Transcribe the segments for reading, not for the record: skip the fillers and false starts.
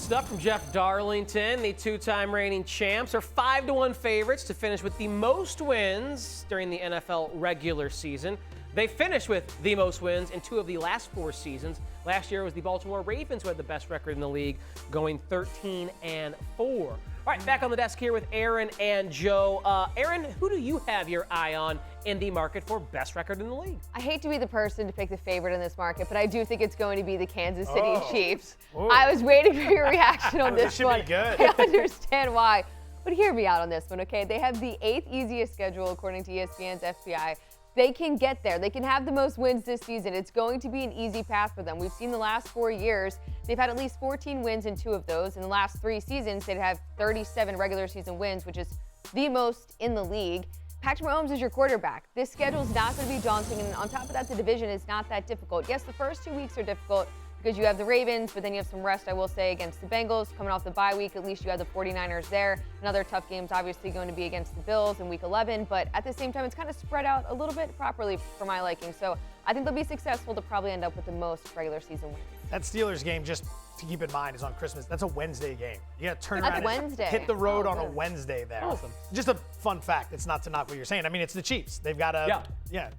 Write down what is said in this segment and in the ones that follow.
stuff from Jeff Darlington. The two-time reigning champs are 5-1 favorites to finish with the most wins during the NFL regular season. They finished with the most wins in 2 of the last 4 seasons. Last year it was the Baltimore Ravens who had the best record in the league, going 13-4. All right, back on the desk here with Erin and Joe. Erin, who do you have your eye on in the market for best record in the league? I hate to be the person to pick the favorite in this market, but I do think it's going to be the Kansas City Chiefs. Ooh. I was waiting for your reaction on this one. This should be good. I understand why, but hear me out on this one, okay? They have the 8th easiest schedule according to ESPN's FPI. They can get there. They can have the most wins this season. It's going to be an easy path for them. We've seen the last 4 years, they've had at least 14 wins in 2 of those. In the last 3 seasons, they'd have 37 regular season wins, which is the most in the league. Patrick Mahomes is your quarterback. This schedule is not going to be daunting, and on top of that, the division is not that difficult. Yes, the first 2 weeks are difficult because you have the Ravens, but then you have some rest, I will say, against the Bengals. Coming off the bye week, at least you have the 49ers there. Another tough game is obviously going to be against the Bills in week 11, but at the same time, it's kind of spread out a little bit properly for my liking. So I think they'll be successful to probably end up with the most regular season wins. That Steelers game, just to keep in mind, is on Christmas. That's a Wednesday game. You got to turn That's around Wednesday. and hit the road on a Good. Wednesday there. Awesome. Just a fun fact. It's not to knock what you're saying. I mean, it's the Chiefs. They've got a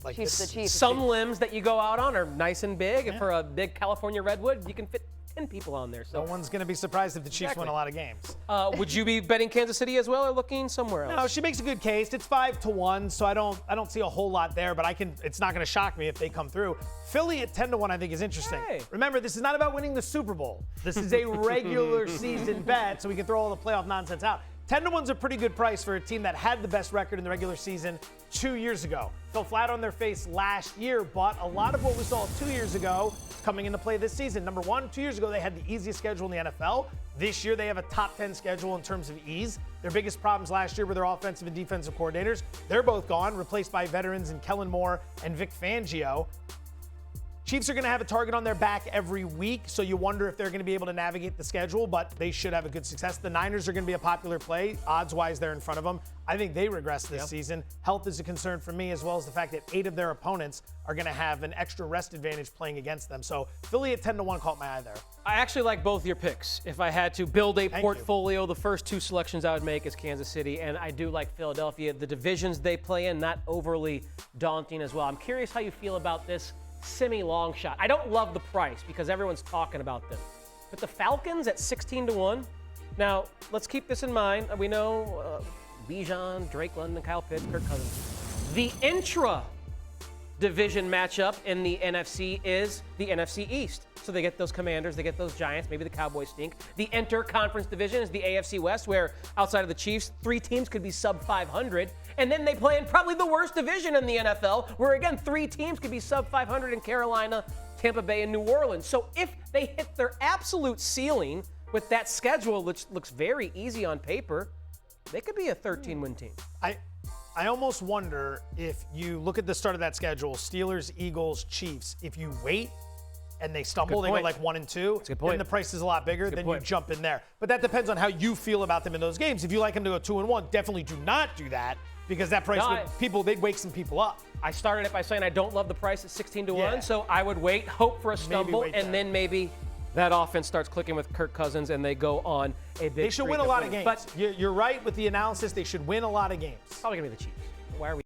like Chiefs, the Chiefs. Some limbs that you go out on are nice and big. And for a big California redwood, you can fit 10 people on there. So no one's going to be surprised if the Chiefs win a lot of games. Would you be betting Kansas City as well, or looking somewhere else? No, she makes a good case. It's 5-1, so I don't see a whole lot there, but it's not going to shock me if they come through. Philly at 10-1 I think is interesting. Hey. Remember, this is not about winning the Super Bowl. This is a regular season bet, so we can throw all the playoff nonsense out. 10-1's a pretty good price for a team that had the best record in the regular season 2 years ago. Fell flat on their face last year, but a lot of what we saw 2 years ago is coming into play this season. Number one, 2 years ago they had the easiest schedule in the NFL. This year they have a top 10 schedule in terms of ease. Their biggest problems last year were their offensive and defensive coordinators. They're both gone, replaced by veterans in Kellen Moore and Vic Fangio. Chiefs are going to have a target on their back every week, so you wonder if they're going to be able to navigate the schedule, but they should have a good success. The Niners are going to be a popular play. Odds-wise, they're in front of them. I think they regress this season. Health is a concern for me, as well as the fact that 8 of their opponents are going to have an extra rest advantage playing against them. So Philly at 10-1 caught my eye there. I actually like both your picks. If I had to build a portfolio, the first 2 selections I would make is Kansas City, and I do like Philadelphia. The divisions they play in, not overly daunting as well. I'm curious how you feel about this semi-long shot. I don't love the price because everyone's talking about them. But the Falcons at 16-1. Now, let's keep this in mind. We know Bijan, Drake London, Kyle Pitts, Kirk Cousins. The intra-division matchup in the NFC is the NFC East. So they get those Commanders, they get those Giants, maybe the Cowboys stink. The inter-conference division is the AFC West, where outside of the Chiefs, 3 teams could be sub 500. And then they play in probably the worst division in the NFL, where again, 3 teams could be sub 500 in Carolina, Tampa Bay, and New Orleans. So if they hit their absolute ceiling with that schedule, which looks very easy on paper, they could be a 13-win team. I almost wonder if you look at the start of that schedule, Steelers, Eagles, Chiefs, if you wait and they stumble, they go like 1-2, then the price is a lot bigger, then you jump in there. But that depends on how you feel about them in those games. If you like them to go 2-1, definitely do not do that, because that price they'd wake some people up. I started it by saying I don't love the price at 16-1, so I would wait, hope for a stumble, and then maybe that offense starts clicking with Kirk Cousins and they go on a big They should win a lot of games. But you're right with the analysis. They should win a lot of games. Probably going to be the Chiefs. Why are we...